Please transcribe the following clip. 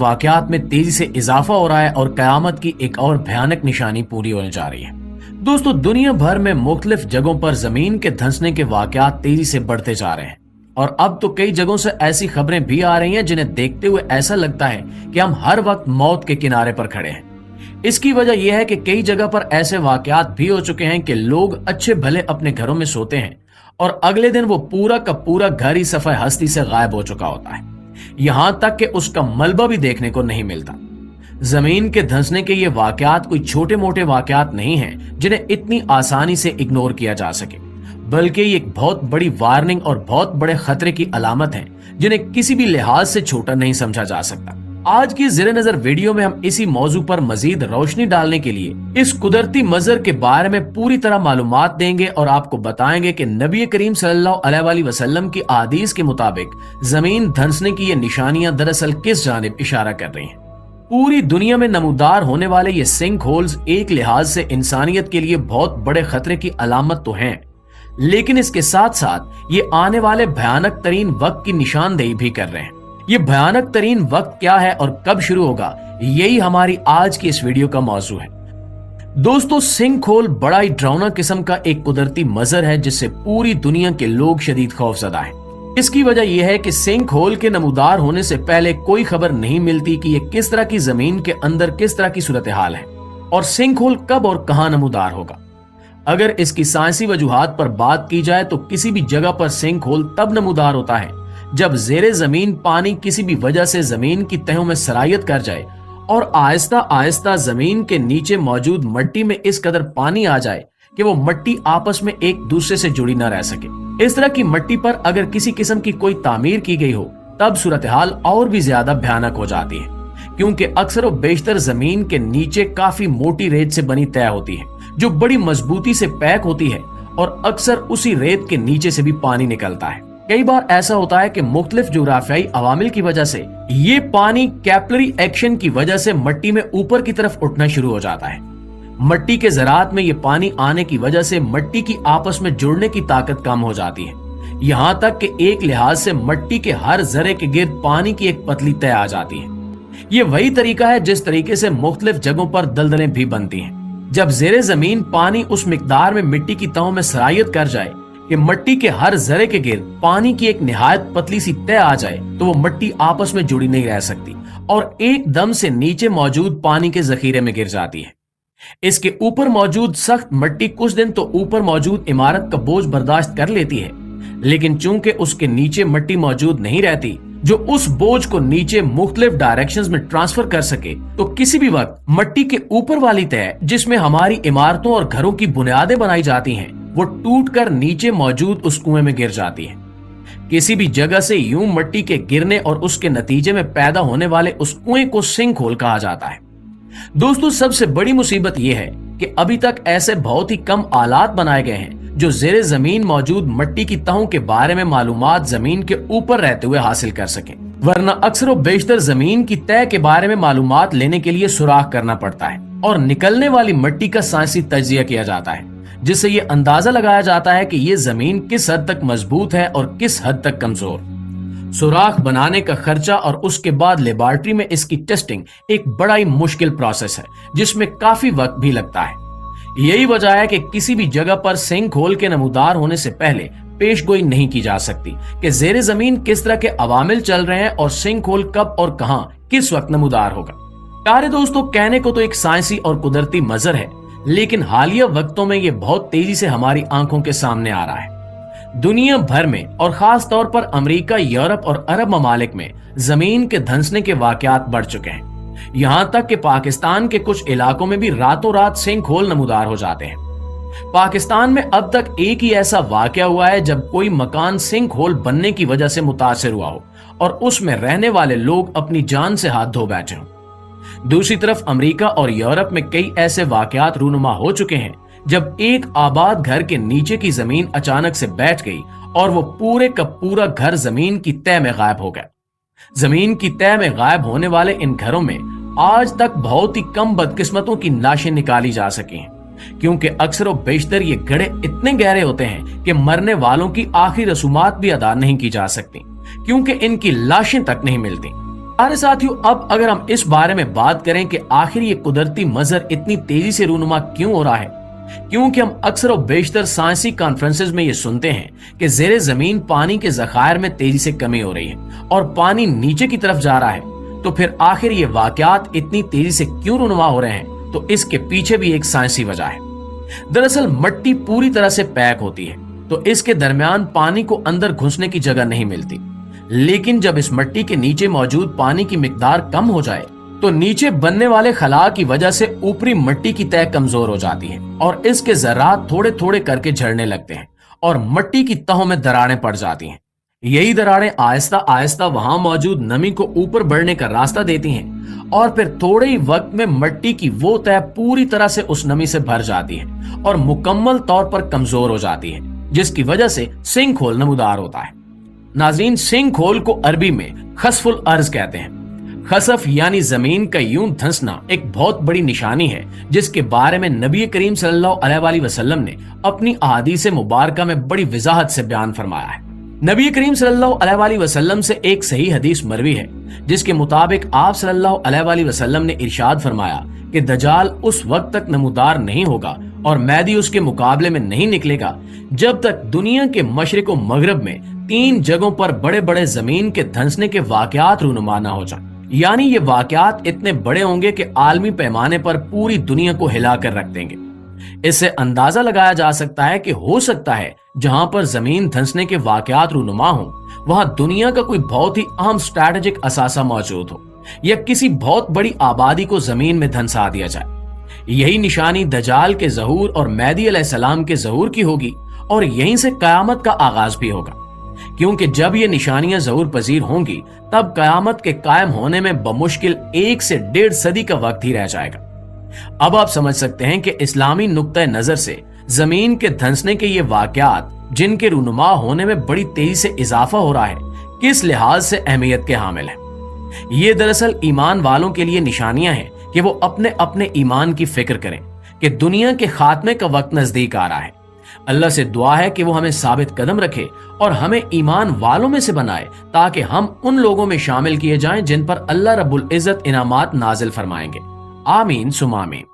वाकयात में तेजी से इजाफा हो रहा है और कयामत की एक और भयानक निशानी पूरी होने जा रही है। दोस्तों, दुनिया भर में मुख्तलिफ जगहों पर जमीन के धंसने के वाकयात तेजी से बढ़ते जा रहे हैं और अब तो कई जगहों से ऐसी खबरें भी आ रही हैं जिन्हें देखते हुए ऐसा लगता है कि हम हर वक्त मौत के किनारे पर खड़े हैं। इसकी वजह यह है कि कई जगह पर ऐसे वाकयात भी हो चुके हैं कि लोग अच्छे भले अपने घरों में सोते हैं और अगले दिन वो पूरा का पूरा घर ही सफाई हस्ती से गायब हो चुका होता है, यहां तक कि उसका मलबा भी देखने को नहीं मिलता। जमीन के धंसने के ये वाकयात कोई छोटे मोटे वाकयात नहीं हैं जिन्हें इतनी आसानी से इग्नोर किया जा सके, बल्कि ये एक बहुत बड़ी वार्निंग और बहुत बड़े खतरे की अलामत है जिन्हें किसी भी लिहाज से छोटा नहीं समझा जा सकता। आज की ज़ेरे नजर वीडियो में हम इसी मौजू पर मजीद रोशनी डालने के लिए इस कुदरती मंजर के बारे में पूरी तरह मालूमात देंगे और आपको बताएंगे कि नबी करीम सल्लल्लाहु अलैहि वसल्लम की अहादीस के मुताबिक जमीन धंसने की ये निशानियां दरअसल किस जानिब इशारा कर रही हैं। पूरी दुनिया में नमूदार होने वाले ये सिंक होल्स एक लिहाज से इंसानियत के लिए बहुत बड़े खतरे की अलामत तो हैं, लेकिन इसके साथ साथ ये आने वाले भयानक तरीन वक्त की निशानदेही भी कर रहे हैं। ये भयानक तरीन वक्त क्या है और कब शुरू होगा, यही हमारी आज की इस वीडियो का मौजू है। दोस्तों, सिंक होल बड़ा ही डरावना किस्म का एक कुदरती मंजर है जिससे पूरी दुनिया के लोग शदीद खौफजदा हैं। इसकी वजह यह है कि सिंक होल के नमूदार होने से पहले कोई खबर नहीं मिलती कि ये किस तरह की जमीन के अंदर किस तरह की सूरत हाल है और सिंक होल कब और कहां नमूदार होगा। अगर इसकी साइंसी वजूहात पर बात की जाए तो किसी भी जगह पर सिंक होल तब नमूदार होता है जब जेरे जमीन पानी किसी भी वजह से जमीन की तहों में सरायत कर जाए और आहिस्ता आहिस्ता जमीन के नीचे मौजूद मिट्टी में इस कदर पानी आ जाए कि वो मिट्टी आपस में एक दूसरे से जुड़ी न रह सके। इस तरह की मिट्टी पर अगर किसी किस्म की कोई तामीर की गई हो तब सूरत हाल और भी ज्यादा भयानक हो जाती है, क्योंकि अक्सर और बेशतर जमीन के नीचे काफी मोटी रेत से बनी तय होती है जो बड़ी मजबूती से पैक होती है और अक्सर उसी रेत के नीचे से भी पानी निकलता है। कई बार ऐसा होता है कि मुख्तलिफ जोग्राफियाई अवामिल की वजह से ये पानी कैपिलरी एक्शन की वजह से मिट्टी में ऊपर की तरफ उठना शुरू हो जाता है। मिट्टी के ज़रात में ये पानी आने की वजह से मिट्टी की आपस में जुड़ने की ताकत कम हो जाती है, यहाँ तक कि एक लिहाज से मिट्टी के हर जरे के गिर्द पानी की एक पतली तय आ जाती है। ये वही तरीका है जिस तरीके से मुख्तलिफ जगहों पर दलदलें भी बनती हैं। जब जेरे जमीन पानी उस मिकदार में मिट्टी की तहों में सरायत कर जाए कि मिट्टी के हर जरे के गिर्द पानी की एक निहायत पतली सी तय आ जाए तो वो मिट्टी आपस में जुड़ी नहीं रह सकती और एकदम से नीचे मौजूद पानी के जखीरे में गिर जाती है। इसके ऊपर मौजूद सख्त मिट्टी कुछ दिन तो ऊपर मौजूद इमारत का बोझ बर्दाश्त कर लेती है, लेकिन चूंकि उसके नीचे मिट्टी मौजूद नहीं रहती जो उस बोझ को नीचे मुख्तलिफ डायरेक्शंस में ट्रांसफर कर सके, तो किसी भी वक्त मिट्टी के ऊपर वाली तय जिसमें हमारी इमारतों और घरों की बुनियादें बनाई जाती हैं वो टूटकर नीचे मौजूद उस कुएं में गिर जाती है। किसी भी जगह से यूं मिट्टी के गिरने और उसके नतीजे में पैदा होने वाले उस कुएं को सिंक होल कहा जाता है। दोस्तों, सबसे बड़ी मुसीबत यह है कि अभी तक ऐसे बहुत ही कम आलात बनाए गए हैं जो जेरे जमीन मौजूद मिट्टी की तहों के बारे में मालूमात जमीन के ऊपर रहते हुए हासिल कर सकें, वरना अक्सर व बेशतर जमीन की तय के बारे में मालूमात लेने के लिए सुराख करना पड़ता है और निकलने वाली मिट्टी का साइंसी तज्जिया किया जाता है, जिससे ये अंदाजा लगाया जाता है कि ये जमीन किस हद तक मजबूत है और किस हद तक कमजोर। सुराख बनाने का खर्चा और उसके बाद लेबोरेटरी में इसकी टेस्टिंग एक बड़ा ही मुश्किल प्रोसेस है जिसमें काफी वक्त भी लगता है। यही वजह है कि किसी भी जगह पर सिंक होल के नमूदार होने से पहले पेशगोई नहीं की जा सकती कि जेरे जमीन किस तरह के अवामिल चल रहे हैं और सिंक होल कब और कहां किस वक्त नमूदार होगा। प्यारे दोस्तों, कहने को तो एक साइंसी और कुदरती मंजर है, लेकिन हालिया वक्तों में ये बहुत तेजी से हमारी आंखों के सामने आ रहा है। दुनिया भर में और खास तौर पर अमेरिका, यूरोप और अरब ममालिक में जमीन के धंसने के वाकयात बढ़ चुके हैं, यहाँ तक कि पाकिस्तान के कुछ इलाकों में भी रातों रात सिंक होल नमूदार हो जाते हैं। पाकिस्तान में अब तक एक ही ऐसा वाकया हुआ है जब कोई मकान सिंक होल बनने की वजह से मुतासिर हुआ हो और उसमें रहने वाले लोग अपनी जान से हाथ धो बैठे हों। दूसरी तरफ अमेरिका और यूरोप में कई ऐसे वाकयात रूनुमा हो चुके हैं जब एक आबाद घर के नीचे की जमीन अचानक से बैठ गई और वो पूरे का पूरा घर जमीन की तह में गायब हो गया। जमीन की तह में गायब होने वाले इन घरों में आज तक बहुत ही कम बदकिस्मतों की लाशें निकाली जा सकी हैं, क्योंकि अक्सर व बेशतर ये गड्ढे इतने गहरे होते हैं कि मरने वालों की आखिरी रसूमात भी अदा नहीं की जा सकती, क्योंकि इनकी लाशें तक नहीं मिलती। प्यारे साथियों, अब अगर हम इस बारे में बात करें कि आखिर ये कुदरती मंजर इतनी तेजी से रूनुमा क्यों हो रहा है, क्योंकि हम अक्सर और बेशतर साइंसी कॉन्फ्रेंसेस में ये सुनते हैं कि जेरे जमीन पानी के जखायर में तेजी से कमी हो रही है और पानी नीचे की तरफ जा रहा है, तो फिर आखिर ये वाकयात इतनी तेजी से क्यों रूनुमा हो रहे हैं? तो इसके पीछे भी एक साइंसी वजह है। दरअसल मट्टी पूरी तरह से पैक होती है, तो इसके दरमियान पानी को अंदर घुसने की जगह नहीं मिलती। लेकिन जब इस मट्टी के नीचे मौजूद पानी की मिकदार कम हो जाए तो नीचे बनने वाले खला की वजह से ऊपरी मिट्टी की तह कमजोर हो जाती है और इसके ज़रात थोड़े थोड़े करके झड़ने लगते हैं और मिट्टी की तहों में दरारें पड़ जाती हैं। यही दरारें आहिस्ता आहिस्ता वहां मौजूद नमी को ऊपर बढ़ने का रास्ता देती हैं और फिर थोड़े ही वक्त में मिट्टी की वो तह पूरी तरह से उस नमी से भर जाती है और मुकम्मल तौर पर कमजोर हो जाती है, जिसकी वजह से सिंक होल नमूदार होता है। नाजरीन, सिंक होल को अरबी में खसफुल अर्ज कहते हैं। खसफ यानी जमीन का यूं धंसना एक बहुत बड़ी निशानी है, जिसके बारे में नबी करीम सल्लल्लाहु अलैहि वसल्लम ने अपनी अहादीस मुबारका में बड़ी वजाहत से बयान फरमाया है। नबी करीम सल्लल्लाहु अलैहि वसल्लम से एक सही हदीस मरवी है, जिसके मुताबिक आप सल्लल्लाहु अलैहि वसल्लम ने इरशाद फरमाया कि दजाल उस वक्त तक नमूदार नहीं होगा और मैदी उसके मुकाबले में नहीं निकलेगा जब तक दुनिया के मशरिक व मगरब में 3 जगहों पर बड़े बड़े जमीन के धंसने के वाकयात रूनुमा न हो जाए। यानी ये वाकयात इतने बड़े होंगे कि आलमी पैमाने पर पूरी दुनिया को हिला कर रख देंगे। इससे अंदाजा लगाया जा सकता है कि हो सकता है जहां पर जमीन धंसने के वाकयात रूनुमा हो वहां दुनिया का कोई बहुत ही अहम स्ट्रैटेजिक असासा मौजूद हो या किसी बहुत बड़ी आबादी को जमीन में धंसा दिया जाए। यही निशानी दजाल के ज़हूर और मेहदी अलैहिस्सलाम के ज़हूर की होगी और यहीं से कयामत का आगाज भी होगा, क्योंकि जब ये निशानियां ज़हूर पजीर होंगी तब कयामत के कायम होने में बमुश्किल 1 से 1.5 सदी का वक्त ही रह जाएगा। अब आप समझ सकते हैं कि इस्लामी नुक्ता नजर से जमीन के धंसने के ये वाकयात, जिनके रूनुमा होने में बड़ी तेजी से इजाफा हो रहा है, किस लिहाज से अहमियत के हामिल है। ये दरअसल ईमान वालों के लिए निशानियां हैं कि वो अपने अपने ईमान की फिक्र करें कि दुनिया के खात्मे का वक्त नजदीक आ रहा है। अल्लाह से दुआ है कि वो हमें साबित कदम रखे और हमें ईमान वालों में से बनाए, ताकि हम उन लोगों में शामिल किए जाएं जिन पर अल्लाह रब्बुल इज्जत इनामात नाजिल फरमाएंगे। आमीन सुमा आमीन।